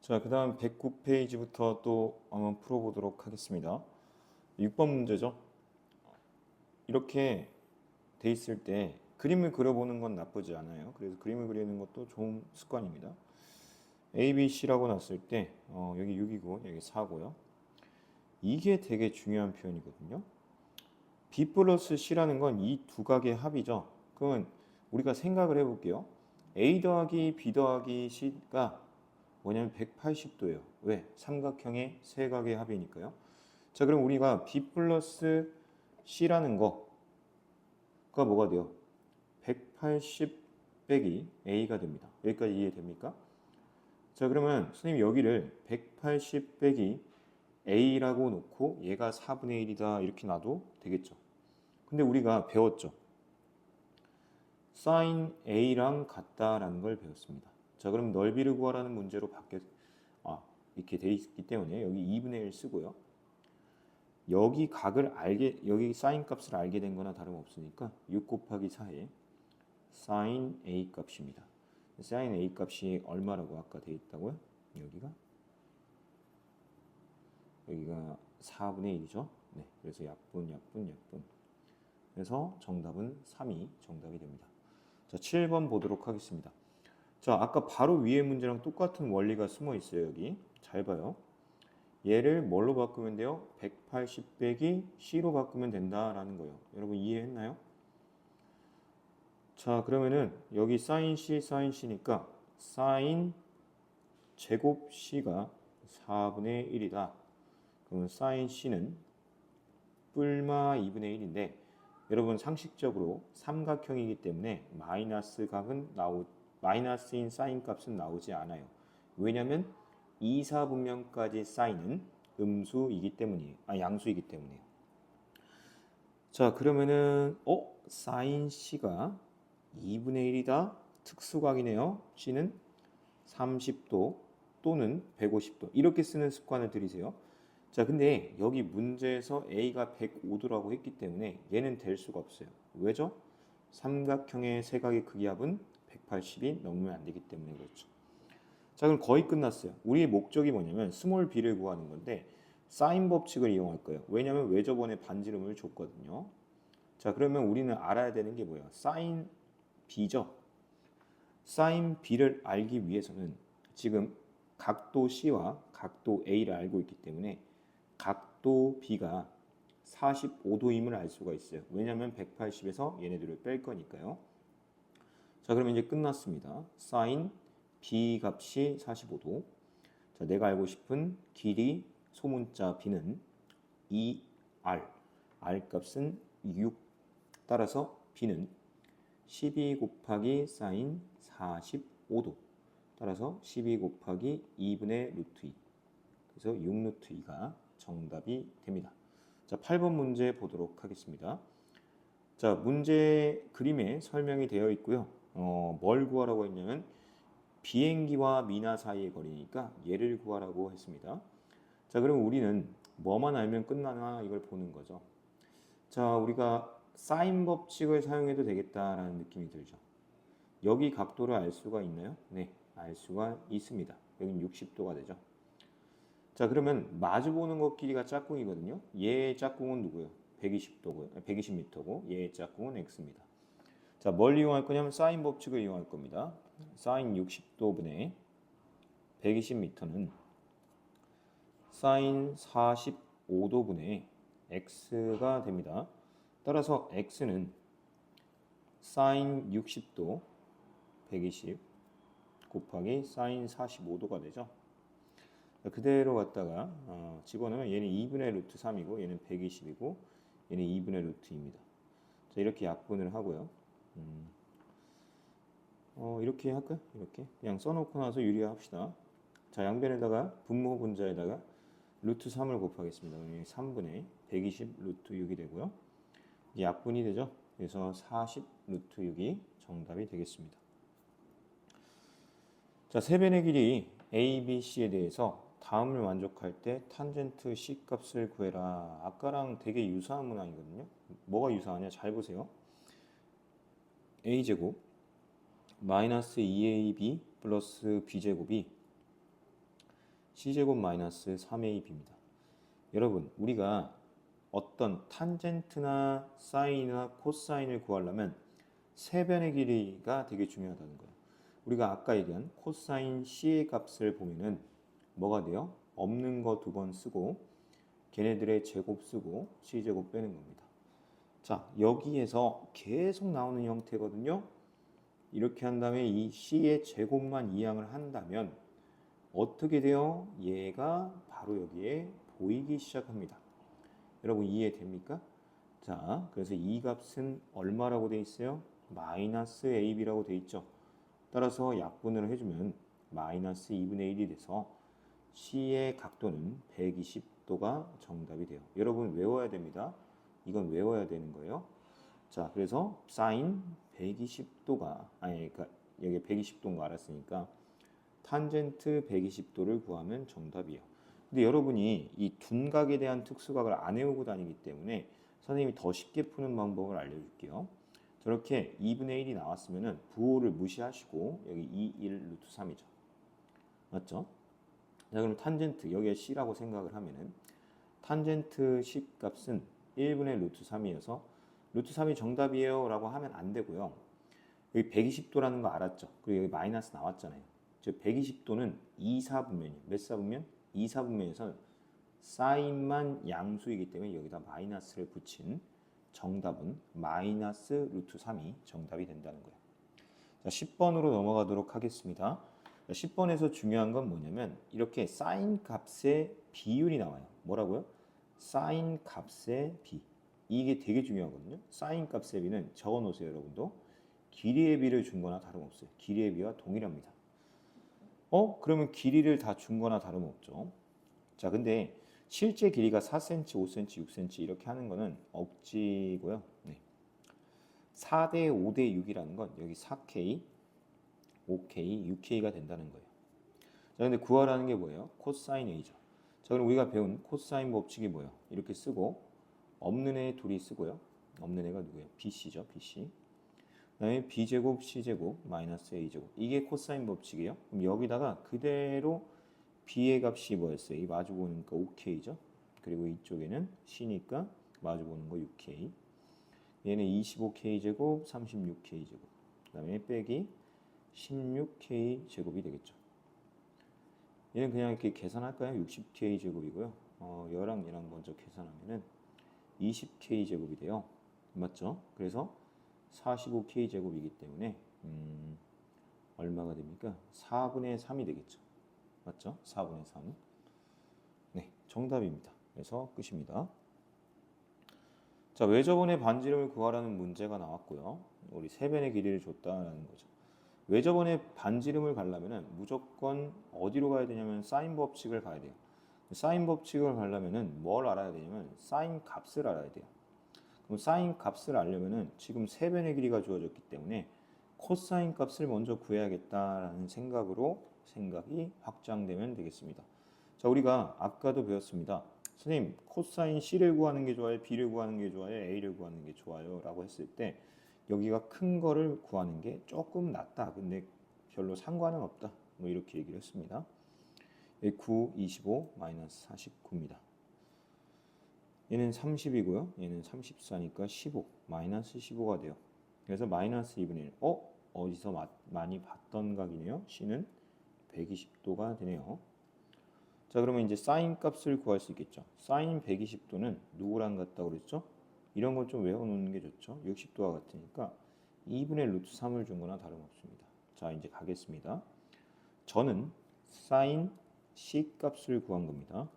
자, 그 다음 109페이지부터 또 한번 풀어보도록 하겠습니다. 6번 문제죠. 이렇게 돼 있을 때 그림을 그려보는 건 나쁘지 않아요. 그래서 그림을 그리는 것도 좋은 습관입니다. A, B, C라고 놨을 때 여기 6이고 여기 4고요. 이게 되게 중요한 표현이거든요. B 플러스 C라는 건 이 두 각의 합이죠. 그러면 우리가 생각을 해볼게요. A 더하기 B 더하기 C가 뭐냐면 180도예요. 왜? 삼각형의 세 각의 합이니까요. 자, 그럼 우리가 B 플러스 C라는 거가 뭐가 돼요? 180 빼기 A가 됩니다. 여기까지 이해됩니까? 자, 그러면 선생님이 여기를 180 빼기 A라고 놓고 얘가 4분의 1이다 이렇게 놔도 되겠죠. 근데 우리가 배웠죠. sin A랑 같다라는 걸 배웠습니다. 자, 그럼 넓이를 구하라는 문제로 이렇게 돼 있기 때문에 여기 2분의 1 쓰고요. 여기 여기 sin 값을 알게 된 거나 다름없으니까 6 곱하기 4에 sin A 값입니다. sin A 값이 얼마라고 아까 돼 있다고요? 여기가 4분의 1이죠. 네, 그래서 약분. 그래서 정답은 3이 정답이 됩니다. 자, 7번 보도록 하겠습니다. 자, 아까 바로 위에 문제랑 똑같은 원리가 숨어 있어요. 여기 잘 봐요. 얘를 뭘로 바꾸면 돼요? 180 빼기 C로 바꾸면 된다라는 거예요. 여러분 이해했나요? 자, 그러면은 여기 sin C니까 sin 제곱 C가 4분의 1이다. 그러면 sin C는 뿔마 2분의 1인데 여러분 상식적으로 삼각형이기 때문에 마이너스인 사인 값은 나오지 않아요. 왜냐하면 2사분면까지 사인은 양수이기 때문이에요. 자, 그러면은 사인 C가 2분의 1이다. 특수각이네요. C는 30도 또는 150도 이렇게 쓰는 습관을 들이세요. 자, 근데 여기 문제에서 A가 105도라고 했기 때문에 얘는 될 수가 없어요. 왜죠? 삼각형의 세 각의 크기 합은 180이 넘으면 안 되기 때문에 그렇죠. 자, 그럼 거의 끝났어요. 우리의 목적이 뭐냐면 스몰 b를 구하는 건데 사인 법칙을 이용할 거예요. 왜냐하면 왜 저번에 반지름을 줬거든요. 자, 그러면 우리는 알아야 되는 게 뭐예요? 사인 b죠. 사인 b를 알기 위해서는 지금 각도 C와 각도 A를 알고 있기 때문에 각도 B가 45도임을 알 수가 있어요. 왜냐하면 180에서 얘네들을 뺄 거니까요. 자, 그러면 이제 끝났습니다. sin B 값이 45도. 자, 내가 알고 싶은 길이 소문자 B는 2R. R 값은 6. 따라서 B는 12 곱하기 sin 45도. 따라서 12 곱하기 2분의 루트 2. 그래서 6 루트 2가 정답이 됩니다. 자, 8번 문제 보도록 하겠습니다. 자, 문제 그림에 설명이 되어 있고요. 뭘 구하라고 했냐면 비행기와 미나 사이의 거리니까 얘를 구하라고 했습니다. 자, 그럼 우리는 뭐만 알면 끝나나 이걸 보는 거죠. 자, 우리가 사인 법칙을 사용해도 되겠다라는 느낌이 들죠. 여기 각도를 알 수가 있나요? 네, 알 수가 있습니다. 여긴 60도가 되죠. 자, 그러면 마주보는 것 길이가 짝꿍이거든요. 얘의 짝꿍은 누구예요? 120도고요. 120m고 얘의 짝꿍은 x입니다. 자, 뭘 이용할 거냐면 사인 법칙을 이용할 겁니다. 사인 60도분의 120m는 사인 45도분의 x가 됩니다. 따라서 x는 사인 60도 120 곱하기 사인 45도가 되죠. 그대로 갖다가 집어넣으면 얘는 2분의 루트 3이고 얘는 120이고 얘는 2분의 루트 2입니다. 자, 이렇게 약분을 하고요. 이렇게 할까요? 이렇게 그냥 써놓고 나서 유리합시다. 자, 양변에다가 분모 분자에다가 루트 3을 곱하겠습니다. 그러면 3분의 120 루트 6이 되고요. 이제 약분이 되죠. 그래서 40 루트 6이 정답이 되겠습니다. 자, 세변의 길이 A, B, C에 대해서 다음을 만족할 때 탄젠트 C 값을 구해라. 아까랑 되게 유사한 문항이거든요. 뭐가 유사하냐? 잘 보세요. A제곱 마이너스 2AB 플러스 B제곱이 c제곱 마이너스 3ab입니다. 여러분, 우리가 어떤 탄젠트나 사인이나 코사인을 구하려면 세변의 길이가 되게 중요하다는 거예요. 우리가 아까 얘기한 코사인 C의 값을 보면은 뭐가 돼요? 없는 거 2번 쓰고 걔네들의 제곱 쓰고 C제곱 빼는 겁니다. 자, 여기에서 계속 나오는 형태거든요. 이렇게 한 다음에 이 C의 제곱만 이항을 한다면 어떻게 돼요? 얘가 바로 여기에 보이기 시작합니다. 여러분 이해됩니까? 자, 그래서 이 값은 얼마라고 돼 있어요? 마이너스 AB라고 돼 있죠. 따라서 약분을 해주면 마이너스 2분의 1이 돼서 C의 각도는 120도가 정답이 돼요. 여러분 외워야 됩니다. 이건 외워야 되는 거예요. 자, 그래서 사인 120도가 그러니까 여기 120도인 거 알았으니까 탄젠트 120도를 구하면 정답이에요. 근데 여러분이 이 둔각에 대한 특수각을 안 외우고 다니기 때문에 선생님이 더 쉽게 푸는 방법을 알려줄게요. 저렇게 2분의 1이 나왔으면은 부호를 무시하시고 여기 2, 1, 루트 3이죠. 맞죠? 자, 그럼 탄젠트 여기에 C라고 생각을 하면은 탄젠트 C 값은 1분의 루트 3이어서 루트 3이 정답이에요 라고 하면 안 되고요. 여기 120도라는 거 알았죠? 그리고 여기 마이너스 나왔잖아요. 즉 120도는 2사분면이에요. 몇 사분면? 2사분면에서 사인만 양수이기 때문에 여기다 마이너스를 붙인 정답은 마이너스 루트 3이 정답이 된다는 거예요. 자, 10번으로 넘어가도록 하겠습니다. 10번에서 중요한 건 뭐냐면 이렇게 사인 값의 비율이 나와요. 뭐라고요? 사인 값의 비. 이게 되게 중요하거든요. 사인 값의 비는 적어놓으세요, 여러분도. 길이의 비를 준 거나 다름없어요. 길이의 비와 동일합니다. 그러면 길이를 다 준 거나 다름없죠. 자, 근데 실제 길이가 4cm, 5cm, 6cm 이렇게 하는 거는 억지고요. 네. 4대 5대 6이라는 건 여기 4K, 5K, 6K가 된다는 거예요. 자, 근데 구하라는 게 뭐예요? 코사인 A죠. 자, 그럼 우리가 배운 코사인 법칙이 뭐예요? 이렇게 쓰고 없는 애 둘이 쓰고요. 없는 애가 누구예요? BC죠, BC. 그다음에 B제곱, C제곱, 마이너스 A제곱. 이게 코사인 법칙이에요. 그럼 여기다가 그대로 B의 값이 뭐였어요? 이 마주보는 거 5K죠. 그리고 이쪽에는 C니까 마주보는 거 6K. 얘는 25K 제곱, 36K 제곱. 그다음에 빼기 16K 제곱이 되겠죠. 얘는 그냥 이렇게 계산할까요? 60K 제곱이고요. 얘랑 먼저 계산하면은 20K 제곱이 돼요. 맞죠? 그래서 45K 제곱이기 때문에 얼마가 됩니까? 4분의 3이 되겠죠. 맞죠? 4분의 3. 네, 정답입니다. 그래서 끝입니다. 자, 외접원의 반지름을 구하라는 문제가 나왔고요. 우리 세변의 길이를 줬다라는 거죠. 외접원의 반지름을 가려면은 무조건 어디로 가야 되냐면 사인 법칙을 가야 돼요. 사인 법칙을 가려면은 뭘 알아야 되냐면 사인 값을 알아야 돼요. 그럼 사인 값을 알려면은 지금 세변의 길이가 주어졌기 때문에 코사인 값을 먼저 구해야겠다라는 생각이 확장되면 되겠습니다. 자, 우리가 아까도 배웠습니다. 선생님, 코사인 C를 구하는 게 좋아요? B를 구하는 게 좋아요? A를 구하는 게 좋아요? 라고 했을 때 여기가 큰 거를 구하는 게 조금 낫다. 근데 별로 상관은 없다. 뭐 이렇게 얘기를 했습니다. 9, 25, 마이너스 49입니다. 얘는 30이고요. 얘는 34니까 15, 마이너스 15가 돼요. 그래서 마이너스 2분의 1. 어디서 많이 봤던 각이네요. C는 120도가 되네요. 자, 그러면 이제 사인 값을 구할 수 있겠죠. 사인 120도는 누구랑 같다고 그랬죠? 이런 걸 좀 외워놓는 게 좋죠. 60도와 같으니까 2분의 루트 3을 준 거나 다름없습니다. 자, 이제 가겠습니다. 저는 사인 C 값을 구한 겁니다.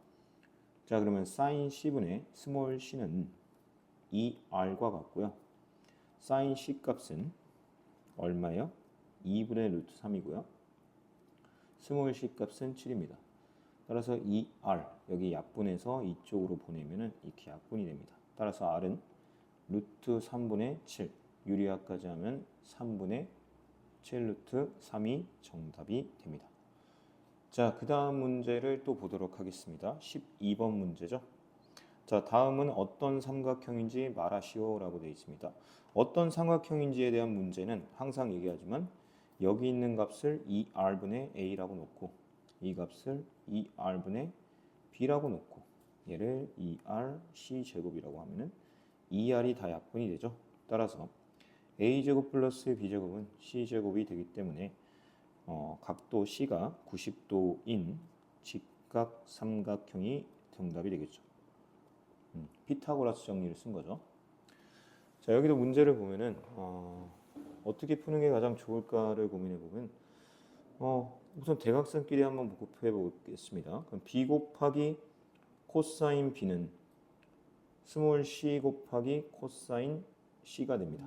자, 그러면 사인 C분의 스몰 c는 2R과 같고요. 사인 C 값은 얼마예요? 2분의 루트 3이고요. 스몰 C 값은 7입니다. 따라서 2R 여기 약분해서 이쪽으로 보내면은 이렇게 약분이 됩니다. 따라서 R은 루트 3분의 7 유리화까지 하면 3분의 7 루트 3이 정답이 됩니다. 자, 그 다음 문제를 또 보도록 하겠습니다. 12번 문제죠. 자, 다음은 어떤 삼각형인지 말하시오 라고 되어 있습니다. 어떤 삼각형인지에 대한 문제는 항상 얘기하지만 여기 있는 값을 2R분의 A라고 놓고 이 값을 2r분의 b라고 놓고 얘를 2r c제곱이라고 하면은 2r이 다 약분이 되죠. 따라서 a제곱 플러스 b제곱은 c제곱이 되기 때문에 각도 C가 90도인 직각 삼각형이 정답이 되겠죠. 피타고라스 정리를 쓴 거죠. 자, 여기도 문제를 보면은 어떻게 푸는 게 가장 좋을까를 고민해 보면 우선 대각선끼리 한번 곱해 보겠습니다. 그럼 b 곱하기 코사인 b는 스몰 c 곱하기 코사인 c가 됩니다.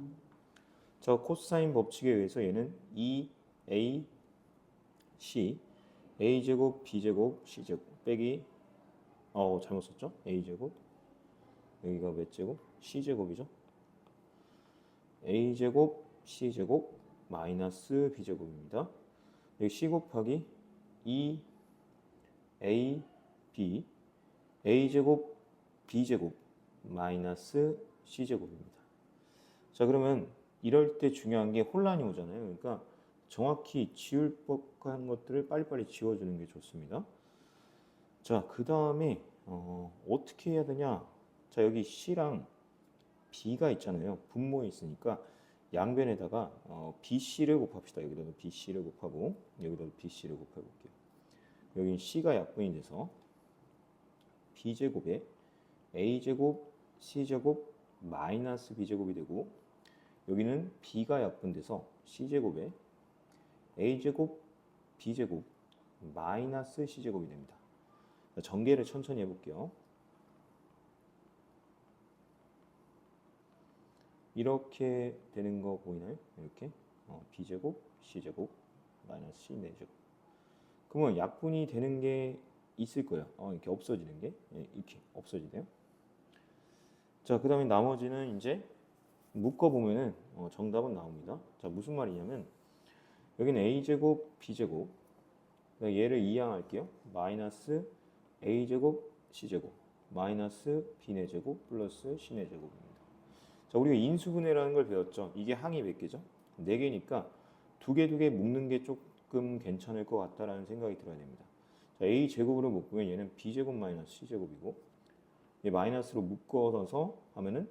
자, 코사인 법칙에 의해서 얘는 2a c a제곱 b제곱 c제곱 빼기 잘못 썼죠? a제곱 여기가 몇 제곱? c제곱이죠. a제곱 c제곱 마이너스 b제곱입니다. 여기 c 곱하기 2a b a제곱 b제곱 마이너스 c제곱입니다. 자, 그러면 이럴 때 중요한 게 혼란이 오잖아요. 그러니까 정확히 지울 법한 것들을 빨리빨리 지워주는 게 좋습니다. 자, 그 다음에 어떻게 해야 되냐? 자, 여기 C랑 B가 있잖아요. 분모에 있으니까 양변에다가 BC를 곱합시다. 여기다도 BC를 곱하고 여기다도 BC를 곱해볼게요. 여기 C가 약분이 돼서 B제곱에 A제곱 C제곱 마이너스 B제곱이 되고 여기는 B가 약분돼서 C제곱에 A제곱 B제곱 마이너스 C제곱이 됩니다. 전개를 천천히 해볼게요. 이렇게 되는 거 보이나요? 이렇게 B제곱 C제곱 마이너스 C 4제곱. 그러면 약분이 되는 게 있을 거예요. 이렇게 없어지는 게 이렇게 없어지네요. 자, 그 다음에 나머지는 이제 묶어보면은 정답은 나옵니다. 자, 무슨 말이냐면 여기는 A제곱 B제곱 얘를 이항할게요. 마이너스 A제곱 C제곱 마이너스 B 4제곱 플러스 C 4제곱입니다. 자, 우리가 인수분해라는 걸 배웠죠. 이게 항이 몇 개죠? 4개니까 두 개 묶는 게 조금 괜찮을 것 같다라는 생각이 들어야 됩니다. 자, A제곱으로 묶으면 얘는 B제곱 마이너스 C제곱이고 얘 마이너스로 묶어서 하면은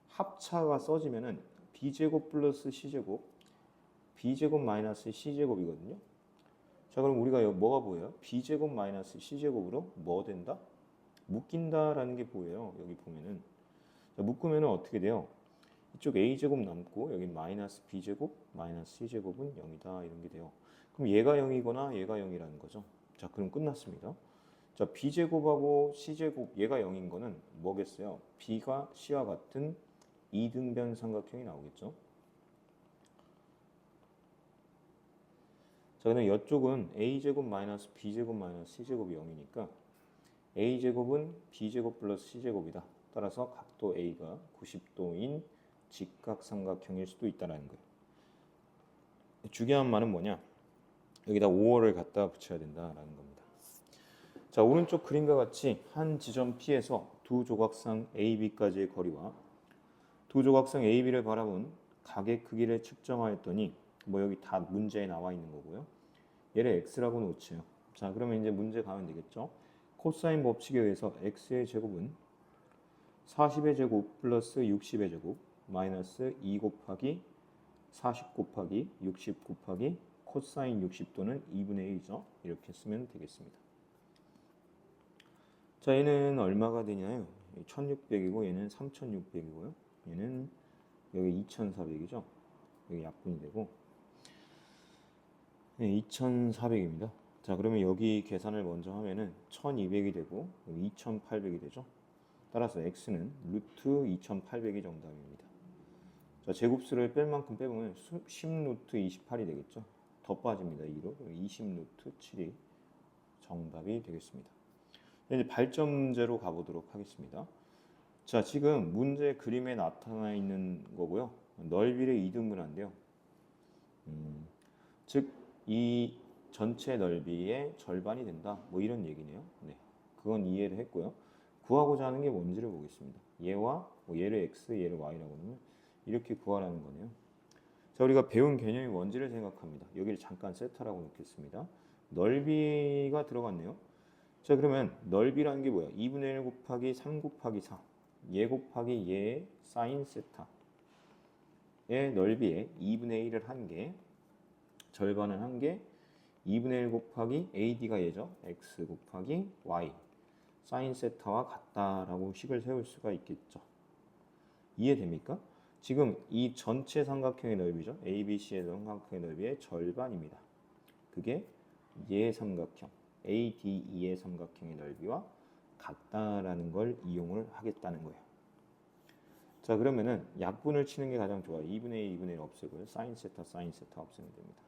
합차가 써지면은 B제곱 플러스 C제곱 B제곱 마이너스 C제곱이거든요. 자, 그럼 우리가 여기 뭐가 보여요? B제곱 마이너스 C제곱으로 뭐 된다? 묶인다라는 게 보여요. 여기 보면은. 자, 묶으면은 어떻게 돼요? 이쪽 A제곱 남고 여기 마이너스 B제곱 마이너스 C제곱은 0이다 이런 게 돼요. 그럼 얘가 0이거나 얘가 0이라는 거죠. 자, 그럼 끝났습니다. 자, B제곱하고 C제곱 얘가 0인 거는 뭐겠어요? B가 C와 같은 이등변 삼각형이 나오겠죠. 자, 그다음 이쪽은 A제곱 마이너스 B제곱 마이너스 C제곱이 0이니까 A제곱은 B제곱 플러스 C제곱이다. 따라서 각도 A가 90도인 직각삼각형일 수도 있다는 거예요. 중요한 말은 뭐냐? 여기다 5월을 갖다 붙여야 된다라는 겁니다. 자, 오른쪽 그림과 같이 한 지점 P에서 두 조각상 AB까지의 거리와 두 조각상 AB를 바라본 각의 크기를 측정하였더니 뭐 여기 다 문제에 나와 있는 거고요. 얘를 x라고 놓치요. 자, 그러면 이제 문제 가면 되겠죠. 코사인 법칙에 의해서 x의 제곱은 40의 제곱 플러스 60의 제곱 마이너스 2 곱하기 40 곱하기 60 곱하기 코사인 60도는 2분의 1이죠. 이렇게 쓰면 되겠습니다. 자, 얘는 얼마가 되냐요? 1600이고 얘는 3600이고요. 얘는 여기 2400이죠. 여기 약분이 되고 2400입니다. 자, 그러면 여기 계산을 먼저 하면은 1200이 되고 2800이 되죠. 따라서 x는 루트 2800이 정답입니다. 자, 제곱수를 뺄 만큼 빼보면 10루트 28이 되겠죠. 더 빠집니다. 2로 20루트 7이 정답이 되겠습니다. 이제 발전 문제로 가보도록 하겠습니다. 자, 지금 문제 그림에 나타나 있는 거고요. 넓이를 2등분한대요. 즉, 이 전체 넓이의 절반이 된다. 뭐 이런 얘기네요. 네, 그건 이해를 했고요. 구하고자 하는 게 뭔지를 보겠습니다. 얘와 얘를 x, 얘를 y라고 하면 이렇게 구하라는 거네요. 자, 우리가 배운 개념이 뭔지를 생각합니다. 여기를 잠깐 세타라고 놓겠습니다. 넓이가 들어갔네요. 자, 그러면 넓이라는 게 뭐야? 2분의 1 곱하기 3 곱하기 4. 얘 곱하기 얘 사인 세타의 넓이에 2분의 1을 한 게, 절반을 한 게 2분의 1 곱하기 AD가 얘죠. X 곱하기 Y 사인 세타와 같다라고 식을 세울 수가 있겠죠. 이해됩니까? 지금 이 전체 삼각형의 넓이죠. ABC의 삼각형의 넓이의 절반입니다. 그게 얘 삼각형 ADE의 삼각형의 넓이와 같다라는 걸 이용을 하겠다는 거예요. 자, 그러면은 약분을 치는 게 가장 좋아요. 2분의 1, 2분의 1 없애고요. 사인 세타 없애면 됩니다.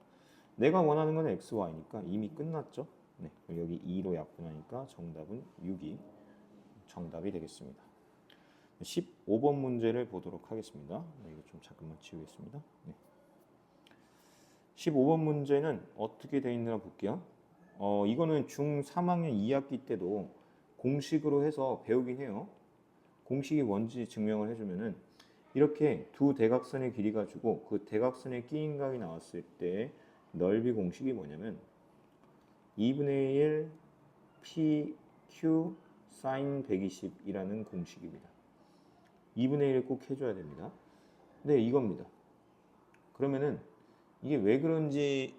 내가 원하는 건 x, y니까 이미 끝났죠. 네, 여기 2로 약분하니까 정답은 6이 정답이 되겠습니다. 15번 문제를 보도록 하겠습니다. 네, 이거 좀 잠깐만 지우겠습니다. 네. 15번 문제는 어떻게 되어 있나 볼게요. 이거는 중3학년 2학기 때도 공식으로 해서 배우긴 해요. 공식이 뭔지 증명을 해주면은 이렇게 두 대각선의 길이가 주고 그 대각선의 끼인 각이 나왔을 때 넓이 공식이 뭐냐면 2분의 1 PQ sin 120이라는 공식입니다. 2분의 1을 꼭 해줘야 됩니다. 네, 이겁니다. 그러면은 이게 왜 그런지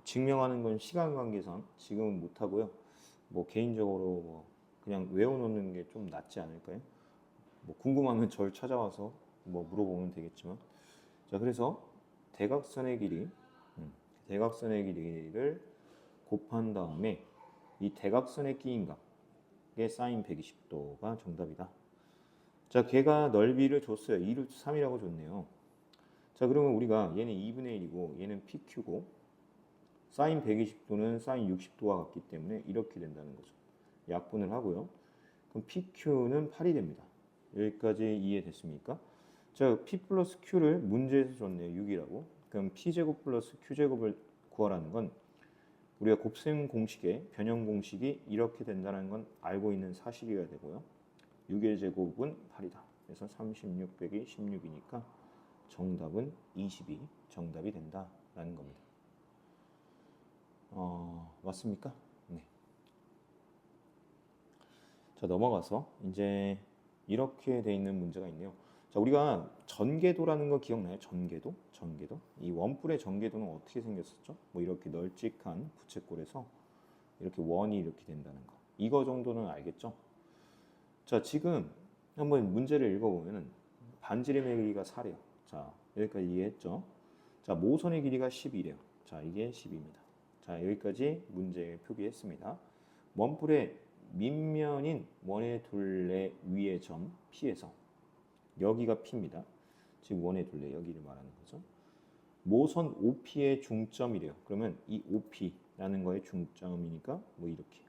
증명하는 건 시간 관계상 지금은 못하고요. 뭐 개인적으로 뭐 그냥 외워놓는 게 좀 낫지 않을까요? 뭐 궁금하면 절 찾아와서 뭐 물어보면 되겠지만, 자, 그래서 대각선의 길이를 곱한 다음에 이 대각선의 끼인 각의 사인 120도가 정답이다. 자, 걔가 넓이를 줬어요. 2루트 3이라고 줬네요. 자, 그러면 우리가 얘는 2분의 1이고 얘는 PQ고 사인 120도는 사인 60도와 같기 때문에 이렇게 된다는 거죠. 약분을 하고요. 그럼 PQ는 8이 됩니다. 여기까지 이해됐습니까? 자, P 플러스 Q를 문제에서 줬네요. 6이라고. 그럼 P제곱 플러스 Q제곱을 구하라는 건 우리가 곱셈 공식의 변형 공식이 이렇게 된다는 건 알고 있는 사실이어야 되고요. 6의 제곱은 8이다. 그래서 36 빼기 16이니까 정답은 20이 정답이 된다라는 겁니다. 맞습니까? 네. 자, 넘어가서 이제 이렇게 돼 있는 문제가 있네요. 자, 우리가 전개도라는 거 기억나요? 전개도. 이 원뿔의 전개도는 어떻게 생겼었죠? 뭐 이렇게 널찍한 부채꼴에서 이렇게 원이 이렇게 된다는 거. 이거 정도는 알겠죠? 자, 지금 한번 문제를 읽어보면은 반지름의 길이가 4래요. 자, 여기까지 이해했죠? 자, 모선의 길이가 10이래요. 자, 이게 10입니다. 자, 여기까지 문제 표기했습니다. 원뿔의 밑면인 원의 둘레 위의 점 P에서 여기가 P입니다. 지금 원의 둘레 여기를 말하는 거죠. 모선 OP의 중점이래요. 그러면 이 OP라는 거의 중점이니까 뭐 이렇게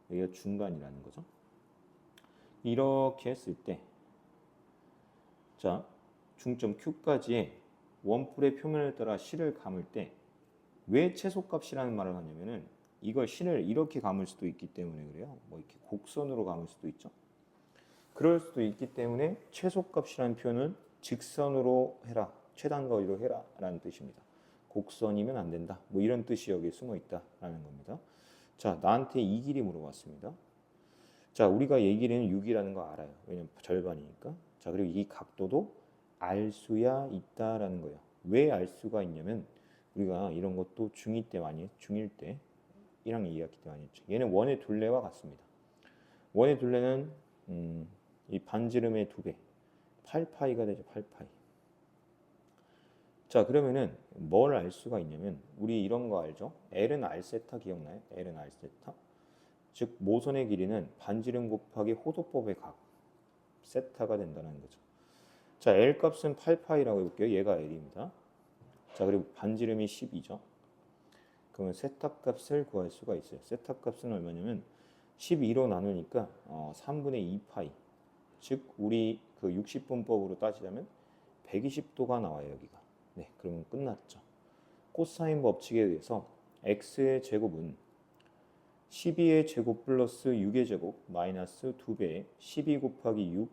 여기가 중간이라는 거죠. 이렇게 했을 때, 자, 중점 Q까지의 원뿔의 표면을 따라 실을 감을 때 왜 최소값이라는 말을 하냐면은 이걸 실을 이렇게 감을 수도 있기 때문에 그래요. 뭐 이렇게 곡선으로 감을 수도 있죠. 그럴 수도 있기 때문에 최소값이라는 표현은 직선으로 해라, 최단거리로 해라 라는 뜻입니다. 곡선이면 안 된다. 뭐 이런 뜻이 여기에 숨어 있다라는 겁니다. 자, 나한테 이 길이 물어봤습니다. 자, 우리가 얘 길이는 6이라는 거 알아요. 왜냐면 절반이니까. 자, 그리고 이 각도도 알 수야 있다라는 거예요. 왜 알 수가 있냐면 우리가 이런 것도 중2 때 많이 중1 때 1학년 2학기 때 많이 했죠. 얘는 원의 둘레와 같습니다. 원의 둘레는 이 반지름의 2배 8파이가 되죠. 8파이. 자, 그러면은 뭘 알 수가 있냐면 우리 이런 거 알죠? L은 R세타 기억나요? L은 R세타. 즉 모선의 길이는 반지름 곱하기 호도법의 각 세타가 된다는 거죠. 자, L 값은 8파이라고 해볼게요. 얘가 L입니다. 자, 그리고 반지름이 10이죠. 그러면 세타 값을 구할 수가 있어요. 세타 값은 얼마냐면 12로 나누니까 3분의 2파이. 즉 우리 그 60분법으로 따지자면 120도가 나와요, 여기가. 네, 그러면 끝났죠. 코사인 법칙에 의해서 x의 제곱은 12의 제곱 플러스 6의 제곱 마이너스 2배의 12 곱하기 6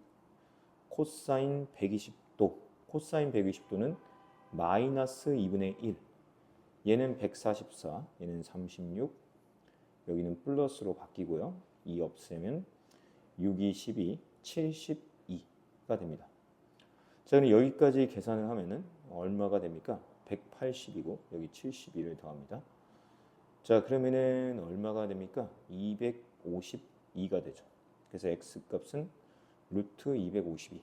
코사인 120도. 코사인 120도는 마이너스 2분의 1. 얘는 144, 얘는 36, 여기는 플러스로 바뀌고요. 2 없애면 6, 2, 12, 72가 됩니다. 자, 그럼 여기까지 계산을 하면은 얼마가 됩니까? 180이고 여기 72를 더합니다. 자, 그러면은 얼마가 됩니까? 252가 되죠. 그래서 x 값은 루트 252.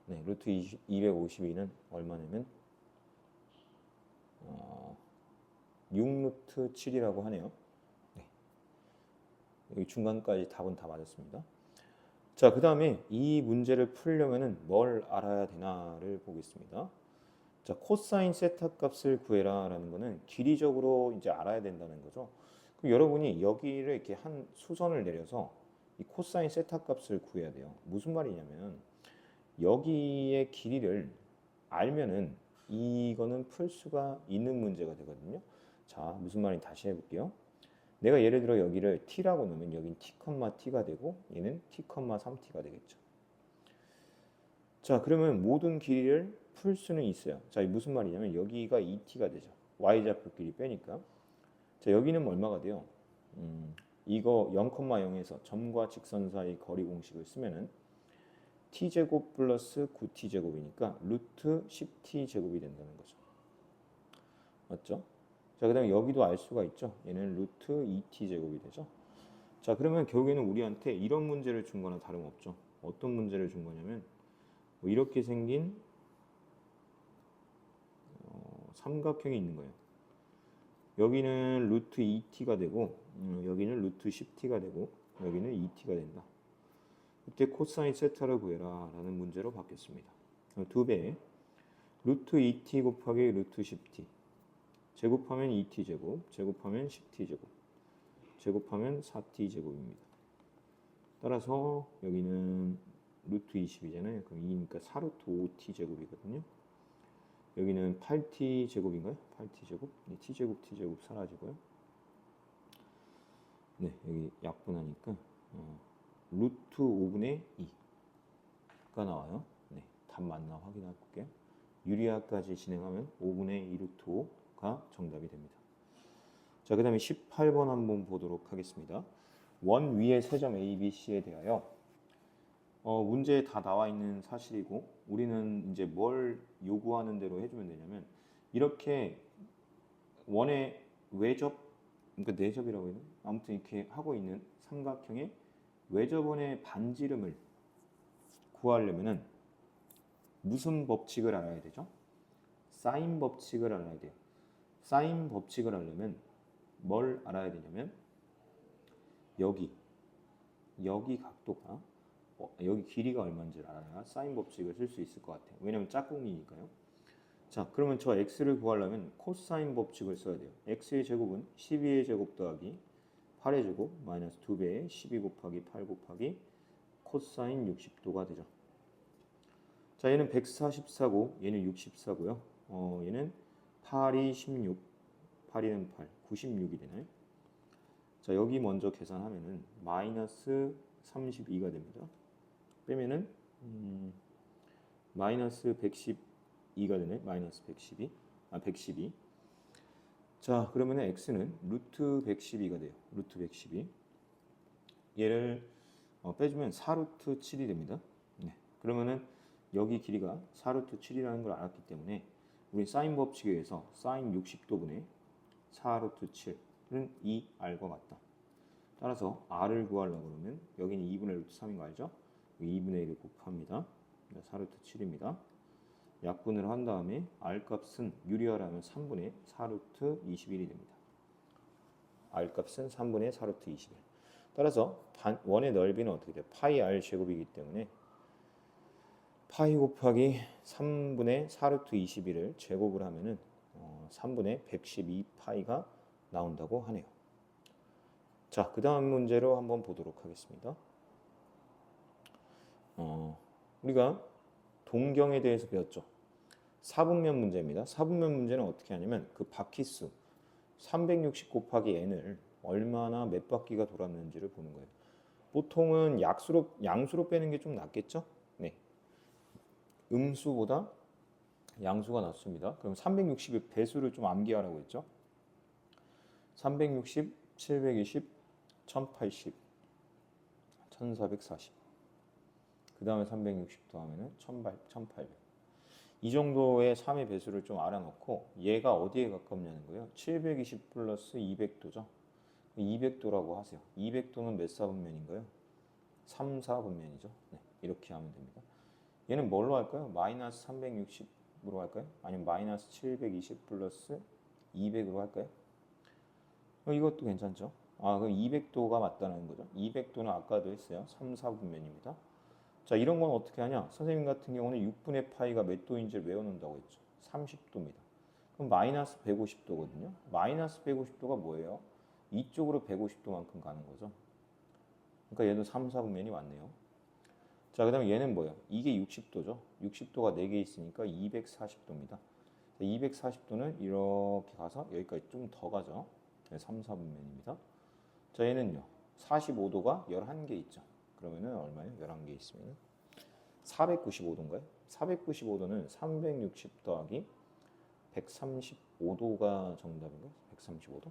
네, 루트 252는 얼마냐면 6루트 7이라고 하네요. 네. 여기 중간까지 답은 다 맞았습니다. 자, 그 다음에 이 문제를 풀려면은 뭘 알아야 되나를 보겠습니다. 자, 코사인 세타 값을 구해라라는 거는 길이적으로 이제 알아야 된다는 거죠. 그럼 여러분이 여기를 이렇게 한 수선을 내려서 이 코사인 세타 값을 구해야 돼요. 무슨 말이냐면 여기의 길이를 알면은 이거는 풀 수가 있는 문제가 되거든요. 자, 무슨 말인지 다시 해볼게요. 내가 예를 들어 여기를 t라고 놓으면 여긴 t, t가 되고 얘는 t, 3t가 되겠죠. 자, 그러면 모든 길이를 풀 수는 있어요. 자, 무슨 말이냐면 여기가 2t가 되죠. y좌표 길이 빼니까. 자, 여기는 얼마가 돼요? 이거 0,0에서 점과 직선 사이 거리 공식을 쓰면은 t제곱 플러스 9t제곱이니까 루트 10t제곱이 된다는 거죠. 맞죠? 자, 그 다음에 여기도 알 수가 있죠. 얘는 루트 2t제곱이 되죠. 자, 그러면 결국에는 우리한테 이런 문제를 준 거나 다름없죠. 어떤 문제를 준 거냐면 뭐 이렇게 생긴 삼각형이 있는 거예요. 여기는 루트 2t가 되고 여기는 루트 10t가 되고 여기는 2t가 된다. 이때 코사인 세타를 구해라 라는 문제로 바뀌었습니다. 2배 루트 2t 곱하기 루트 10t 제곱하면 2t 제곱, 제곱하면 10t 제곱, 제곱하면 4t 제곱입니다. 따라서 여기는 루트 20이잖아요. 그럼 2니까 4루트 5t 제곱이거든요. 여기는 8t 제곱인가요? 8t 제곱. 네, t 제곱, t 제곱 사라지고요. 네, 여기 약분하니까 루트 5분의 2가 나와요. 네, 답 맞나 확인해 볼게요. 유리화까지 진행하면 5분의 2 루트 5가 정답이 됩니다. 자, 그 다음에 18번 한번 보도록 하겠습니다. 원 위의 세 점 A, B, C에 대하여 문제에 다 나와 있는 사실이고 우리는 이제 뭘 요구하는 대로 해주면 되냐면 이렇게 원의 외접, 그러니까 내접이라고 해야 되나? 아무튼 이렇게 하고 있는 삼각형의 외접원의 반지름을 구하려면은 무슨 법칙을 알아야 되죠? 사인 법칙을 알아야 돼요. 사인 법칙을 알려면 뭘 알아야 되냐면 여기 각도가 여기 길이가 얼마인지를 알아야 사인 법칙을 쓸 수 있을 것 같아요. 왜냐면 짝꿍이니까요. 자, 그러면 저 x를 구하려면 코사인 법칙을 써야 돼요. x의 제곱은 12의 제곱 더하기 8의 제곱 마이너스 2배의 12 곱하기 8 곱하기 코사인 60도가 되죠. 자, 얘는 144고 얘는 64고요. 얘는 8이 16, 8이는 8, 96이 되나요? 자, 여기 먼저 계산하면은 마이너스 32가 됩니다. 빼면은 마이너스 112가 되네. 마이너스 112. 자, 그러면은 x는 루트 112가 돼요. 루트 112. 얘를 빼주면 4루트 7이 됩니다. 네. 그러면은 여기 길이가 4루트 7이라는 걸 알았기 때문에 우리 사인 법칙에 의해서 사인 60도분의 4루트 7은 2r과 같다. 따라서 r을 구하려고 그러면 여기는 2분의 루트 3인 거 알죠? 2분의 1을 곱합니다. 4루트 7입니다. 약분을 한 다음에 r 값은 유리화라면 3분의 4루트 21이 됩니다. r 값은 3분의 4루트 21. 따라서 원의 넓이는 어떻게 돼요? 파이 r 제곱이기 때문에 파이 곱하기 3분의 4루트 21을 제곱을 하면은 3분의 112 파이가 나온다고 하네요. 자, 그 다음 문제로 한번 보도록 하겠습니다. 우리가 동경에 대해서 배웠죠. 사분면 문제입니다. 사분면 문제는 어떻게 하냐면 그 바퀴수 360 곱하기 n을 얼마나 몇 바퀴가 돌았는지를 보는 거예요. 보통은 양수로 빼는 게 좀 낫겠죠? 네. 음수보다 양수가 났습니다. 그럼 360의 배수를 좀 암기하라고 했죠. 360, 720, 1080, 1440. 그 다음에 360 더하면은 1800. 이 정도의 3의 배수를 좀 알아놓고 얘가 어디에 가깝냐는 거예요. 720 플러스 200도죠. 200도라고 하세요. 200도는 몇 사분면인가요? 3, 4분면이죠. 네, 이렇게 하면 됩니다. 얘는 뭘로 할까요? 마이너스 360으로 할까요? 아니면 마이너스 720 플러스 200으로 할까요? 이것도 괜찮죠? 그럼 200도가 맞다는 거죠. 200도는 아까도 했어요. 3, 4분면입니다. 자, 이런 건 어떻게 하냐? 선생님 같은 경우는 6분의 파이가 몇 도인지를 외워놓는다고 했죠. 30도입니다. 그럼 마이너스 150도거든요. 마이너스 150도가 뭐예요? 이쪽으로 150도만큼 가는 거죠. 그러니까 얘도 3, 4분면이 맞네요. 자, 그 다음에 얘는 뭐예요? 이게 60도죠. 60도가 4개 있으니까 240도입니다. 240도는 이렇게 가서 여기까지 좀 더 가죠. 3, 4분면입니다. 자, 얘는요. 45도가 11개 있죠. 그러면은 얼마예요? 11개 있으면 495도인가요? 495도는 360 더하기 135도가 정답인가요? 135도?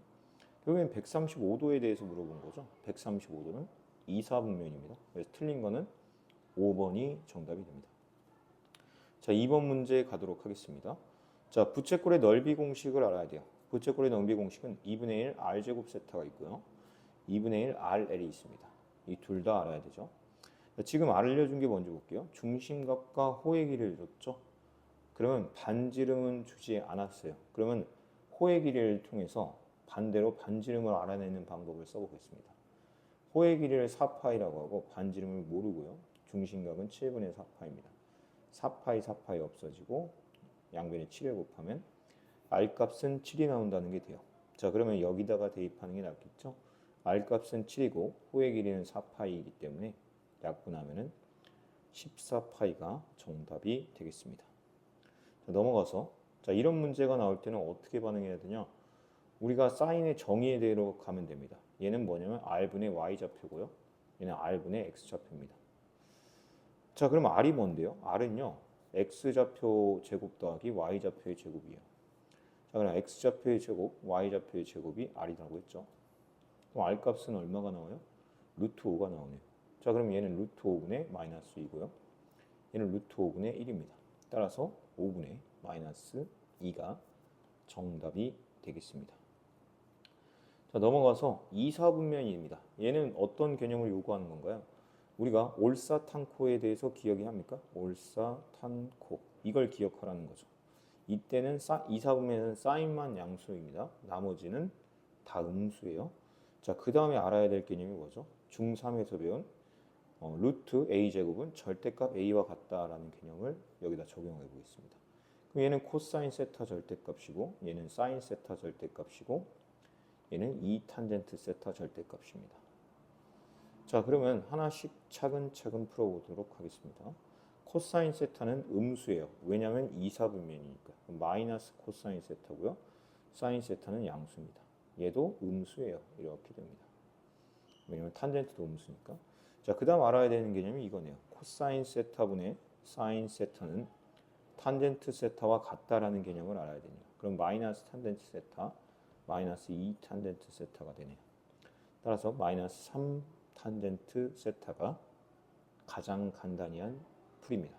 결국엔 135도에 대해서 물어본 거죠. 135도는 2, 4분면입니다. 그래서 틀린 거는 5번이 정답이 됩니다. 자, 2번 문제 가도록 하겠습니다. 자, 부채꼴의 넓이 공식을 알아야 돼요. 부채꼴의 넓이 공식은 2분의 1 r제곱 세타가 있고요. 2분의 1 rl이 있습니다. 이 둘 다 알아야 되죠. 지금 알려준 게 뭔지 볼게요. 중심각과 호의 길이를 줬죠. 그러면 반지름은 주지 않았어요. 그러면 호의 길이를 통해서 반대로 반지름을 알아내는 방법을 써보겠습니다. 호의 길이를 4파이라고 하고 반지름을 모르고요. 중심각은 7분의 4파입니다. 4파이 4파이 없어지고 양변에 7을 곱하면 r값은 7이 나온다는 게 돼요. 자, 그러면 여기다가 대입하는 게 낫겠죠. r값은 7이고 호의 길이는 4파이이기 때문에 약분하면은 14파이가 정답이 되겠습니다. 자, 넘어가서 자, 이런 문제가 나올 때는 어떻게 반응해야 되냐? 우리가 사인의 정의에 대로 가면 됩니다. 얘는 뭐냐면 r분의 y좌표고요. 얘는 r분의 x좌표입니다. 자, 그럼 r이 뭔데요? r은요. x좌표 제곱 더하기 y좌표의 제곱이에요. 자, 그럼 x좌표의 제곱, y좌표의 제곱이 r이라고 했죠. 그럼 r값은 얼마가 나와요? 루트 5가 나오네요. 자, 그럼 얘는 루트 5분의 마이너스 2고요. 얘는 루트 5분의 1입니다. 따라서 5분의 마이너스 2가 정답이 되겠습니다. 자, 넘어가서 2, 4분면입니다. 얘는 어떤 개념을 요구하는 건가요? 우리가 올사탄코에 대해서 기억이 합니까? 올사탄코. 이걸 기억하라는 거죠. 이때는 2, 4분면은 사인만 양수입니다. 나머지는 다 음수예요. 자, 그 다음에 알아야 될 개념이 뭐죠? 중3에서 배운 루트 a제곱은 절대값 a와 같다라는 개념을 여기다 적용해 보겠습니다. 그럼 얘는 코사인 세타 절대값이고 얘는 사인 세타 절대값이고 얘는 2 탄젠트 세타 절대값입니다. 자, 그러면 하나씩 차근차근 풀어보도록 하겠습니다. 코사인 세타는 음수예요. 왜냐하면 2, 4분면이니까. 마이너스 코사인 세타고요. 사인 세타는 양수입니다. 얘도 음수예요. 이렇게 됩니다. 왜냐하면 탄젠트도 음수니까. 자, 그 다음 알아야 되는 개념이 이거네요. 코사인 세타분의 사인 세타는 탄젠트 세타와 같다라는 개념을 알아야 되네요. 그럼 마이너스 탄젠트 세타, 마이너스 2 탄젠트 세타가 되네요. 따라서 마이너스 3 탄젠트 세타가 가장 간단한 풀입니다.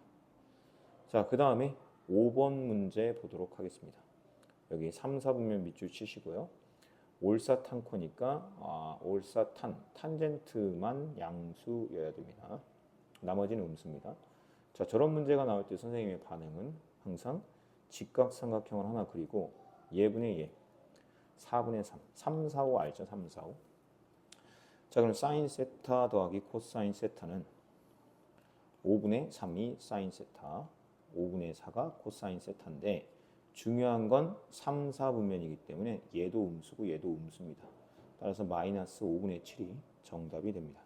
자, 그 다음에 5번 문제 보도록 하겠습니다. 여기 3, 4분면 밑줄 치시고요. 올사탄코니까 올사탄, 탄젠트만 양수여야 됩니다. 나머지는 음수입니다. 자, 저런 문제가 나올 때 선생님의 반응은 항상 직각삼각형을 하나 그리고 예분의 예, 4분의 3, 3, 4, 5 알죠? 3, 4, 5. 자, 그럼 사인 세타 더하기 코사인 세타는 5분의 3이 사인 세타, 5분의 4가 코사인 세타인데 중요한 건 3, 4분면이기 때문에 얘도 음수고 얘도 음수입니다. 따라서 마이너스 5분의 7이 정답이 됩니다.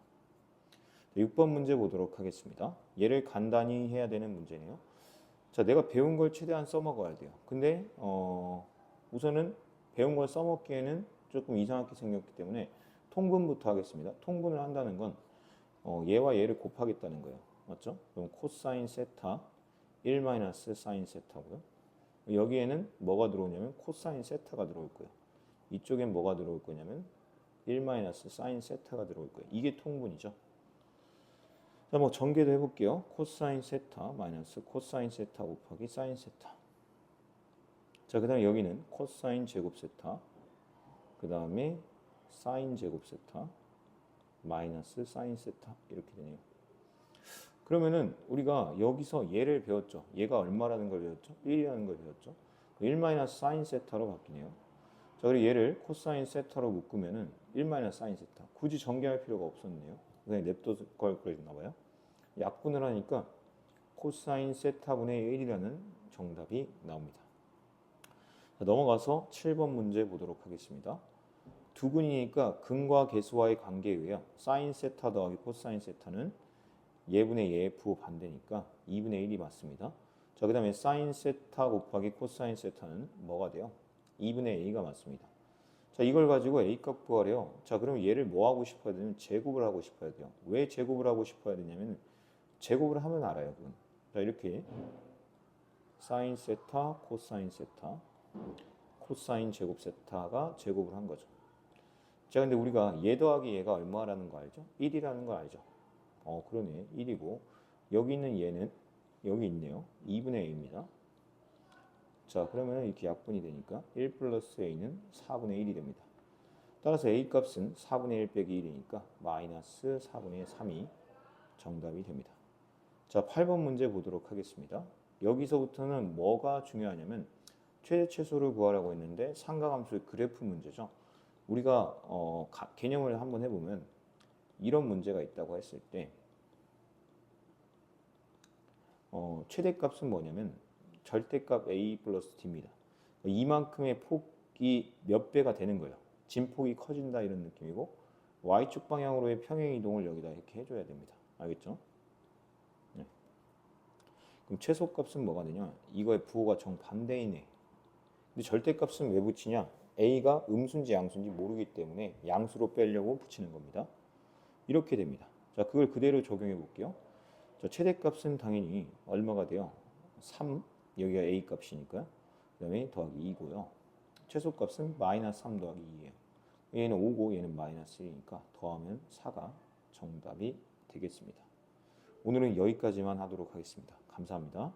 6번 문제 보도록 하겠습니다. 얘를 간단히 해야 되는 문제네요. 자, 내가 배운 걸 최대한 써먹어야 돼요. 근데 우선은 배운 걸 써먹기에는 조금 이상하게 생겼기 때문에 통분부터 하겠습니다. 통분을 한다는 건 얘와 얘를 곱하겠다는 거예요. 맞죠? 그럼 코사인 세타 1 마이너스 사인 세타고요. 여기에는 뭐가 들어오냐면 코사인 세타가 들어올 거예요. 이쪽엔 뭐가 들어올 거냐면 1 마이너스 사인 세타가 들어올 거예요. 이게 통분이죠. 자, 뭐 전개도 해볼게요. 코사인 세타 마이너스 코사인 세타 곱하기 사인 세타. 자, 그 다음에 여기는 코사인 제곱 세타, 그 다음에 사인 제곱 세타 마이너스 사인 세타 이렇게 되네요. 그러면은 우리가 여기서 얘를 배웠죠. 얘가 얼마라는 걸 배웠죠? 1이라는 걸 배웠죠. 1 마이너스 사인 세타로 바뀌네요. 자, 그리고 얘를 코사인 세타로 묶으면은 1 마이너스 사인 세타. 굳이 전개할 필요가 없었네요. 그냥 냅둬 걸 그랬나 봐요. 약분을 하니까 코사인 세타분의 1이라는 정답이 나옵니다. 자, 넘어가서 7번 문제 보도록 하겠습니다. 두 근이니까 근과 계수와의 관계에 의해 사인 세타 더하기 코사인 세타는 예분의 예의 부호 반대니까 2분의 1이 맞습니다. 자, 그 다음에 사인 세타 곱하기 코사인 세타는 뭐가 돼요? 2분의 a가 맞습니다. 자, 이걸 가지고 a 값 구하래요. 자, 그럼 얘를 뭐 하고 싶어야 되냐면 제곱을 하고 싶어야 돼요. 왜 제곱을 하고 싶어야 되냐면 제곱을 하면 알아요, 그건. 자, 이렇게 사인 세타, 코사인 세타, 코사인 제곱 세타가 제곱을 한 거죠. 자, 근데 우리가 얘 더하기 얘가 얼마라는 거 알죠? 1이라는 거 알죠? 그러네. 1이고 여기 있는 얘는 여기 있네요. 2분의 a입니다. 자, 그러면 이렇게 약분이 되니까 1 플러스 a는 4분의 1이 됩니다. 따라서 a 값은 4분의 1 빼기 1이니까 마이너스 4분의 3이 정답이 됩니다. 자, 8번 문제 보도록 하겠습니다. 여기서부터는 뭐가 중요하냐면 최대 최소를 구하라고 했는데 상가함수의 그래프 문제죠. 우리가 개념을 한번 해보면 이런 문제가 있다고 했을 때 최대값은 뭐냐면 절대값 a 플러스 t입니다. 이만큼의 폭이 몇 배가 되는 거예요. 진폭이 커진다 이런 느낌이고 y축 방향으로의 평행 이동을 여기다 이렇게 해줘야 됩니다. 알겠죠? 네. 그럼 최소값은 뭐가 되냐? 이거의 부호가 정반대이네. 근데 절대값은 왜 붙이냐? a가 음수인지 양수인지 모르기 때문에 양수로 빼려고 붙이는 겁니다. 이렇게 됩니다. 자, 그걸 그대로 적용해 볼게요. 자, 최대값은 당연히 얼마가 돼요? 3, 여기가 a 값이니까. 그 다음에 더하기 2고요. 최소값은 마이너스 3 더하기 2예요. 얘는 5고 얘는 마이너스 1이니까 더하면 4가 정답이 되겠습니다. 오늘은 여기까지만 하도록 하겠습니다. 감사합니다.